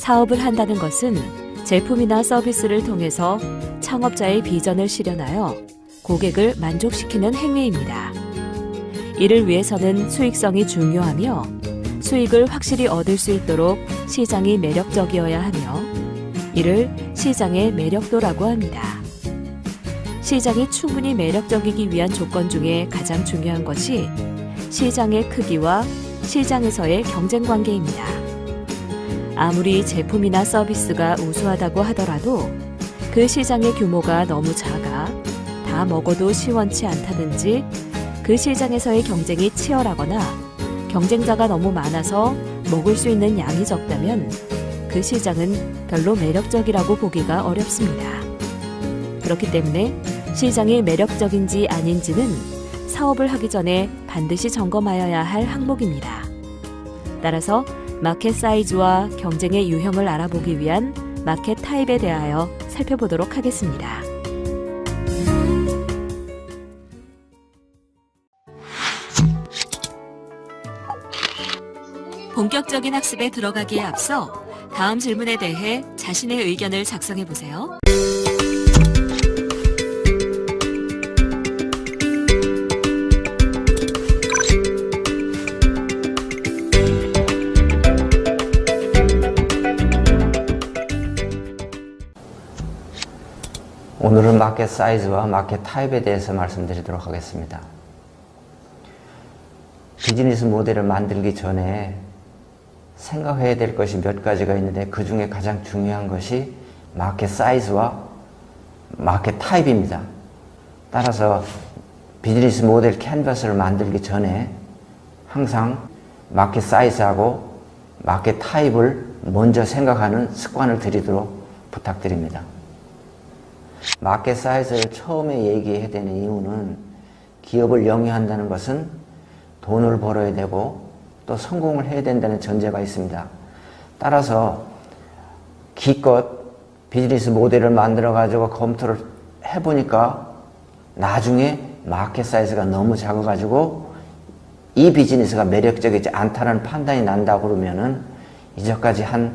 사업을 한다는 것은 제품이나 서비스를 통해서 창업자의 비전을 실현하여 고객을 만족시키는 행위입니다. 이를 위해서는 수익성이 중요하며 수익을 확실히 얻을 수 있도록 시장이 매력적이어야 하며 이를 시장의 매력도라고 합니다. 시장이 충분히 매력적이기 위한 조건 중에 가장 중요한 것이 시장의 크기와 시장에서의 경쟁 관계입니다. 아무리 제품이나 서비스가 우수하다고 하더라도 그 시장의 규모가 너무 작아 다 먹어도 시원치 않다든지 그 시장에서의 경쟁이 치열하거나 경쟁자가 너무 많아서 먹을 수 있는 양이 적다면 그 시장은 별로 매력적이라고 보기가 어렵습니다. 그렇기 때문에 시장이 매력적인지 아닌지는 사업을 하기 전에 반드시 점검하여야 할 항목입니다. 따라서 마켓 사이즈와 경쟁의 유형을 알아보기 위한 마켓 타입에 대하여 살펴보도록 하겠습니다. 본격적인 학습에 들어가기에 앞서 다음 질문에 대해 자신의 의견을 작성해 보세요. 오늘은 마켓 사이즈와 마켓 타입에 대해서 말씀드리도록 하겠습니다. 비즈니스 모델을 만들기 전에 생각해야 될 것이 몇 가지가 있는데 그 중에 가장 중요한 것이 마켓 사이즈와 마켓 타입입니다. 따라서 비즈니스 모델 캔버스를 만들기 전에 항상 마켓 사이즈하고 마켓 타입을 먼저 생각하는 습관을 들이도록 부탁드립니다. 마켓 사이즈를 처음에 얘기해야 되는 이유는 기업을 영위한다는 것은 돈을 벌어야 되고 또 성공을 해야 된다는 전제가 있습니다. 따라서 기껏 비즈니스 모델을 만들어 가지고 검토를 해보니까 나중에 마켓 사이즈가 너무 작아 가지고 이 비즈니스가 매력적이지 않다는 판단이 난다 그러면은 이제까지 한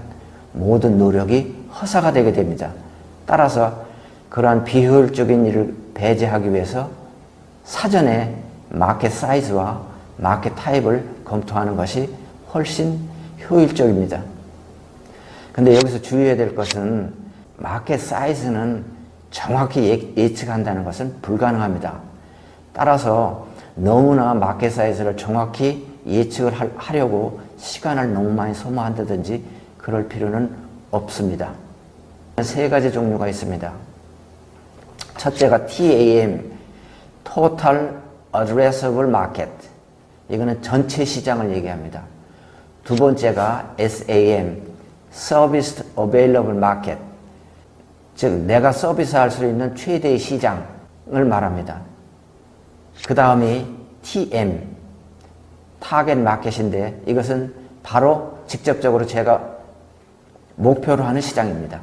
모든 노력이 허사가 되게 됩니다. 따라서 그러한 비효율적인 일을 배제하기 위해서 사전에 마켓 사이즈와 마켓 타입을 검토하는 것이 훨씬 효율적입니다. 근데 여기서 주의해야 될 것은 마켓 사이즈는 정확히 예측한다는 것은 불가능합니다. 따라서 너무나 마켓 사이즈를 정확히 예측을 하려고 시간을 너무 많이 소모한다든지 그럴 필요는 없습니다. 세 가지 종류가 있습니다. 첫째가 TAM, Total Addressable Market. 이거는 전체 시장을 얘기합니다. 두 번째가 SAM, Service Available Market. 즉, 내가 서비스할 수 있는 최대의 시장을 말합니다. 그 다음이 TM, Target Market인데 이것은 바로 직접적으로 제가 목표로 하는 시장입니다.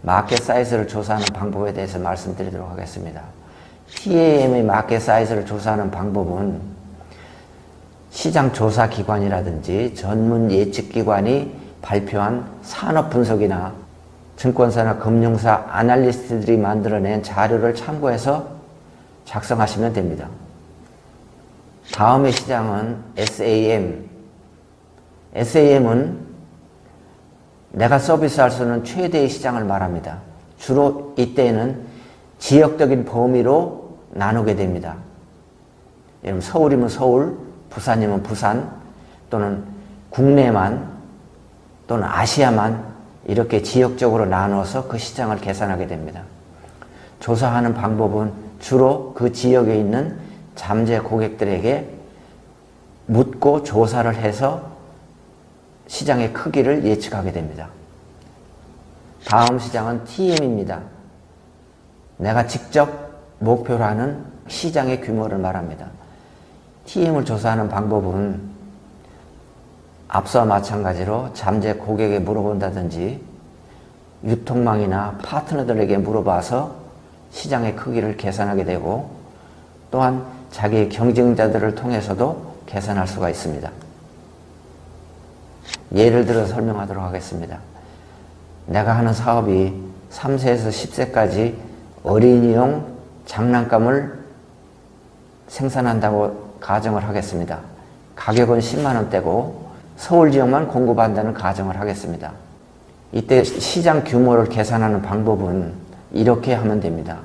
마켓 사이즈를 조사하는 방법에 대해서 말씀드리도록 하겠습니다. TAM의 마켓 사이즈를 조사하는 방법은 시장 조사 기관이라든지 전문 예측 기관이 발표한 산업 분석이나 증권사나 금융사 아날리스트들이 만들어낸 자료를 참고해서 작성하시면 됩니다. 다음의 시장은 SAM. SAM은 내가 서비스할 수 있는 최대의 시장을 말합니다. 주로 이때에는 지역적인 범위로 나누게 됩니다. 예를 들면 서울이면 서울, 부산이면 부산, 또는 국내만, 또는 아시아만 이렇게 지역적으로 나눠서 그 시장을 계산하게 됩니다. 조사하는 방법은 주로 그 지역에 있는 잠재 고객들에게 묻고 조사를 해서 시장의 크기를 예측하게 됩니다. 다음 시장은 TM입니다. 내가 직접 목표로 하는 시장의 규모를 말합니다. TM을 조사하는 방법은 앞서와 마찬가지로 잠재 고객에게 물어본다든지 유통망이나 파트너들에게 물어봐서 시장의 크기를 계산하게 되고 또한 자기의 경쟁자들을 통해서도 계산할 수가 있습니다. 예를 들어 설명하도록 하겠습니다. 내가 하는 사업이 3세에서 10세까지 어린이용 장난감을 생산한다고 가정을 하겠습니다. 가격은 10만 원대고 서울 지역만 공급한다는 가정을 하겠습니다. 이때 시장 규모를 계산하는 방법은 이렇게 하면 됩니다.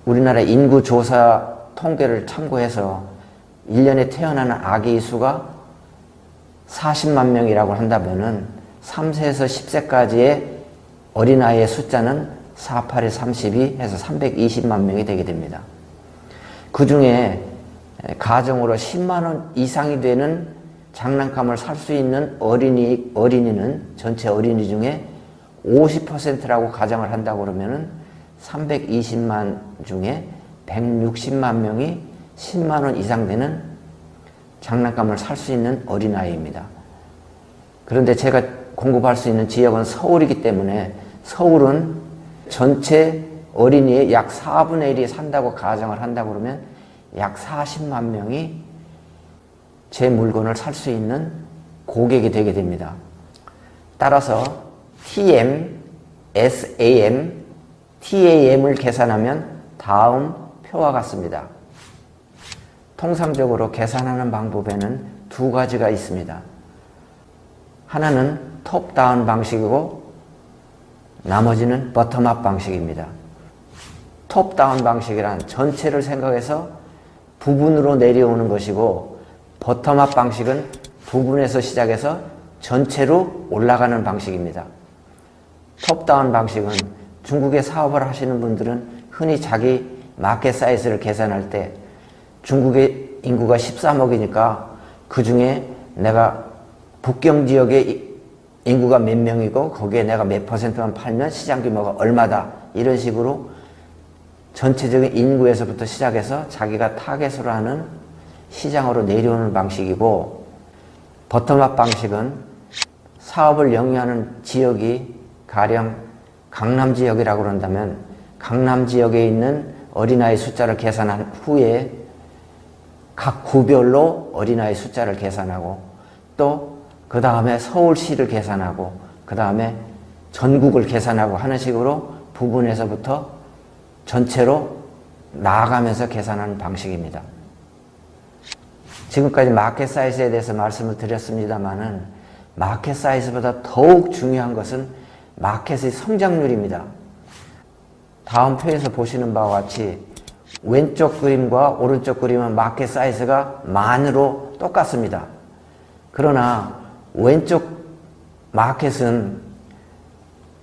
우리나라 인구 조사 통계를 참고해서 1년에 태어나는 아기 수가 40만 명이라고 한다면은 3세에서 10세까지의 어린아이의 숫자는 4, 8에 32 해서 320만 명이 되게 됩니다. 그 중에 가정으로 10만 원 이상이 되는 장난감을 살 수 있는 어린이는 전체 어린이 중에 50%라고 가정을 한다고 그러면은 320만 중에 160만 명이 10만 원 이상 되는 장난감을 살 수 있는 어린아이입니다. 그런데 제가 공급할 수 있는 지역은 서울이기 때문에 서울은 전체 어린이의 약 4분의 1이 산다고 가정을 한다고 그러면 약 40만 명이 제 물건을 살 수 있는 고객이 되게 됩니다. 따라서 TM, SAM, TAM을 계산하면 다음 표와 같습니다. 통상적으로 계산하는 방법에는 두 가지가 있습니다. 하나는 톱다운 방식이고 나머지는 버텀업 방식입니다. 톱다운 방식이란 전체를 생각해서 부분으로 내려오는 것이고 버텀업 방식은 부분에서 시작해서 전체로 올라가는 방식입니다. 톱다운 방식은 중국에 사업을 하시는 분들은 흔히 자기 마켓 사이즈를 계산할 때 중국의 인구가 13억이니까 그 중에 내가 북경 지역의 인구가 몇 명이고 거기에 내가 몇 퍼센트만 팔면 시장 규모가 얼마다 이런 식으로 전체적인 인구에서부터 시작해서 자기가 타겟으로 하는 시장으로 내려오는 방식이고 버텀업 방식은 사업을 영위하는 지역이 가령 강남 지역이라고 그런다면 강남 지역에 있는 어린아이 숫자를 계산한 후에 각 구별로 어린아이 숫자를 계산하고 또 그 다음에 서울시를 계산하고 그 다음에 전국을 계산하고 하는 식으로 부분에서부터 전체로 나아가면서 계산하는 방식입니다. 지금까지 마켓 사이즈에 대해서 말씀을 드렸습니다만은 마켓 사이즈보다 더욱 중요한 것은 마켓의 성장률입니다. 다음 표에서 보시는 바와 같이 왼쪽 그림과 오른쪽 그림은 마켓 사이즈가 만으로 똑같습니다. 그러나 왼쪽 마켓은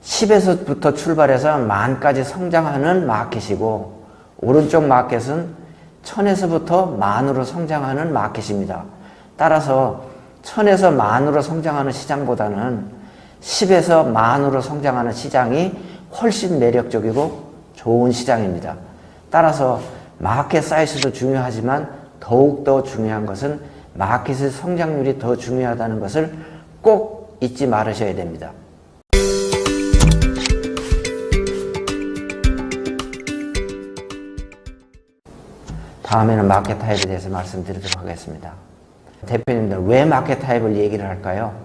10에서부터 출발해서 만까지 성장하는 마켓이고 오른쪽 마켓은 1000에서부터 만으로 성장하는 마켓입니다. 따라서 1000에서 만으로 성장하는 시장보다는 10에서 만으로 성장하는 시장이 훨씬 매력적이고 좋은 시장입니다. 따라서 마켓 사이즈도 중요하지만 더욱더 중요한 것은 마켓의 성장률이 더 중요하다는 것을 꼭 잊지 말으셔야 됩니다. 다음에는 마켓 타입에 대해서 말씀드리도록 하겠습니다. 대표님들, 왜 마켓 타입을 얘기를 할까요?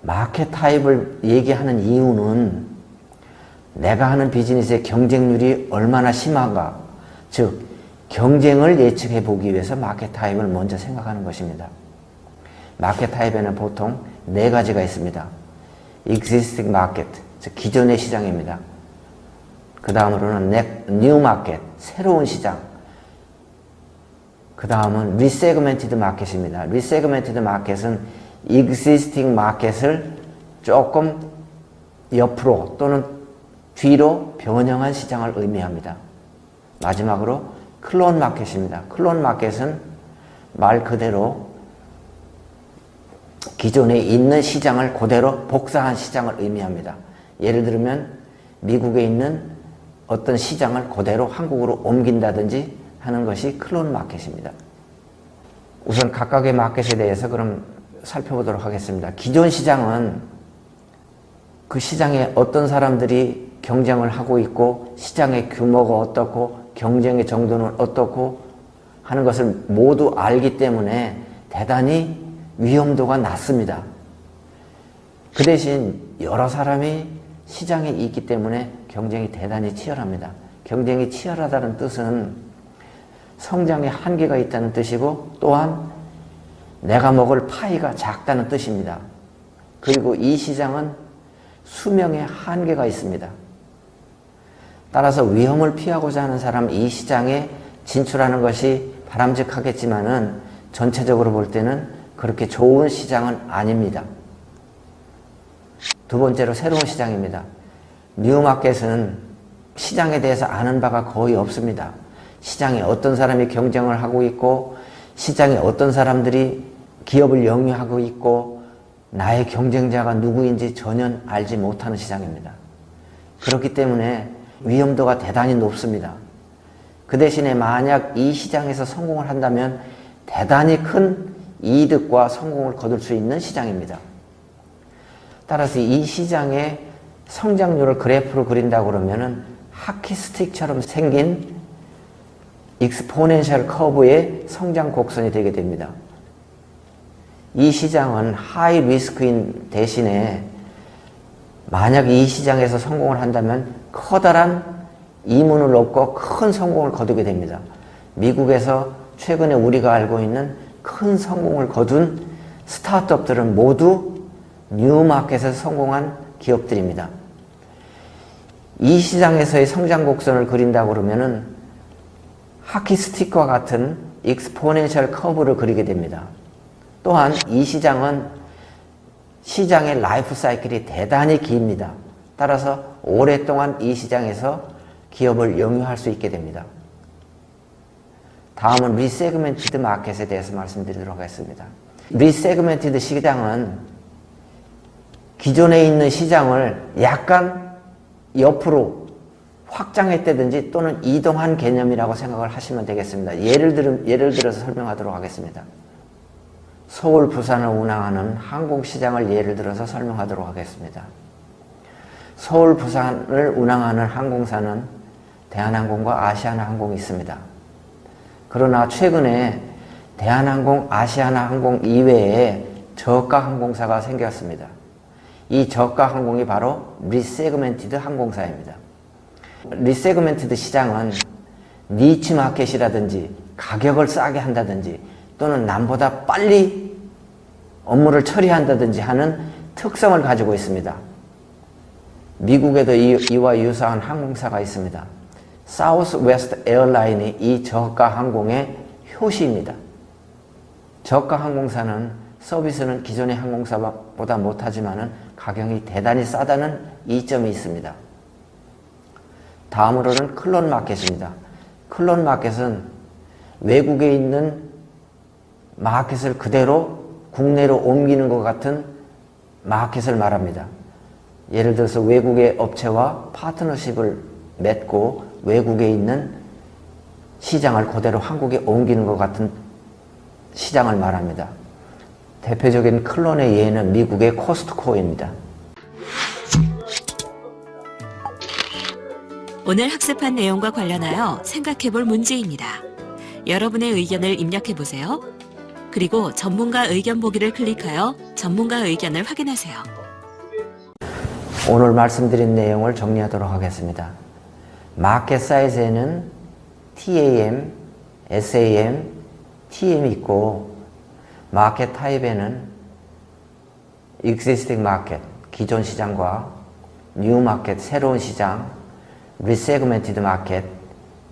마켓 타입을 얘기하는 이유는 내가 하는 비즈니스의 경쟁률이 얼마나 심한가, 즉 경쟁을 예측해 보기 위해서 마켓 타입을 먼저 생각하는 것입니다. 마켓 타입에는 보통 네 가지가 있습니다. existing market, 즉 기존의 시장입니다. 그 다음으로는 new market, 새로운 시장. 그 다음은 resegmented market입니다. resegmented market은 existing market을 조금 옆으로 또는 뒤로 변형한 시장을 의미합니다. 마지막으로 클론 마켓입니다. 클론 마켓은 말 그대로 기존에 있는 시장을 그대로 복사한 시장을 의미합니다. 예를 들면 미국에 있는 어떤 시장을 그대로 한국으로 옮긴다든지 하는 것이 클론 마켓입니다. 우선 각각의 마켓에 대해서 그럼 살펴보도록 하겠습니다. 기존 시장은 그 시장에 어떤 사람들이 경쟁을 하고 있고 시장의 규모가 어떻고 경쟁의 정도는 어떻고 하는 것을 모두 알기 때문에 대단히 위험도가 낮습니다. 그 대신 여러 사람이 시장에 있기 때문에 경쟁이 대단히 치열합니다. 경쟁이 치열하다는 뜻은 성장에 한계가 있다는 뜻이고 또한 내가 먹을 파이가 작다는 뜻입니다. 그리고 이 시장은 수명의 한계가 있습니다. 따라서 위험을 피하고자 하는 사람 이 시장에 진출하는 것이 바람직하겠지만은 전체적으로 볼 때는 그렇게 좋은 시장은 아닙니다. 두 번째로 새로운 시장입니다. 뉴마켓은 시장에 대해서 아는 바가 거의 없습니다. 시장에 어떤 사람이 경쟁을 하고 있고 시장에 어떤 사람들이 기업을 영위하고 있고 나의 경쟁자가 누구인지 전혀 알지 못하는 시장입니다. 그렇기 때문에 위험도가 대단히 높습니다. 그 대신에 만약 이 시장에서 성공을 한다면 대단히 큰 이득과 성공을 거둘 수 있는 시장입니다. 따라서 이 시장의 성장률을 그래프로 그린다고 그러면은 하키스틱처럼 생긴 익스포넨셜 커브의 성장 곡선이 되게 됩니다. 이 시장은 하이 리스크인 대신에 만약 이 시장에서 성공을 한다면 커다란 이문을 얻고 큰 성공을 거두게 됩니다. 미국에서 최근에 우리가 알고 있는 큰 성공을 거둔 스타트업들은 모두 뉴마켓에서 성공한 기업들입니다. 이 시장에서의 성장 곡선을 그린다고 그러면은 하키스틱과 같은 익스포넨셜 커브를 그리게 됩니다. 또한 이 시장은 시장의 라이프 사이클이 대단히 깁니다. 따라서 오랫동안 이 시장에서 기업을 영위할 수 있게 됩니다. 다음은 리세그멘티드 마켓에 대해서 말씀드리도록 하겠습니다. 리세그멘티드 시장은 기존에 있는 시장을 약간 옆으로 확장했다든지 또는 이동한 개념이라고 생각을 하시면 되겠습니다. 예를 들어서 설명하도록 하겠습니다. 서울, 부산을 운항하는 항공시장을 예를 들어서 설명하도록 하겠습니다. 서울, 부산을 운항하는 항공사는 대한항공과 아시아나항공이 있습니다. 그러나 최근에 대한항공, 아시아나항공 이외에 저가 항공사가 생겼습니다. 이 저가 항공이 바로 리세그멘티드 항공사입니다. 리세그멘티드 시장은 니치 마켓이라든지 가격을 싸게 한다든지 또는 남보다 빨리 업무를 처리한다든지 하는 특성을 가지고 있습니다. 미국에도 이와 유사한 항공사가 있습니다. 사우스웨스트 에어라인이 이 저가 항공의 효시입니다. 저가 항공사는 서비스는 기존의 항공사보다 못하지만 가격이 대단히 싸다는 이점이 있습니다. 다음으로는 클론 마켓입니다. 클론 마켓은 외국에 있는 마켓을 그대로 국내로 옮기는 것 같은 마켓을 말합니다. 예를 들어서 외국의 업체와 파트너십을 맺고 외국에 있는 시장을 그대로 한국에 옮기는 것 같은 시장을 말합니다. 대표적인 클론의 예는 미국의 코스트코입니다. 오늘 학습한 내용과 관련하여 생각해볼 문제입니다. 여러분의 의견을 입력해보세요. 그리고 전문가 의견 보기를 클릭하여 전문가 의견을 확인하세요. 오늘 말씀드린 내용을 정리하도록 하겠습니다. 마켓 사이즈에는 TAM, SAM, TM이 있고 마켓 타입에는 existing market, 기존 시장과 new market, 새로운 시장, resegmented market,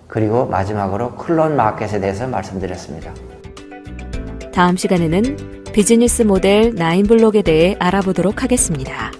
그리고 마지막으로 클론 마켓에 대해서 말씀드렸습니다. 다음 시간에는 비즈니스 모델 9블록에 대해 알아보도록 하겠습니다.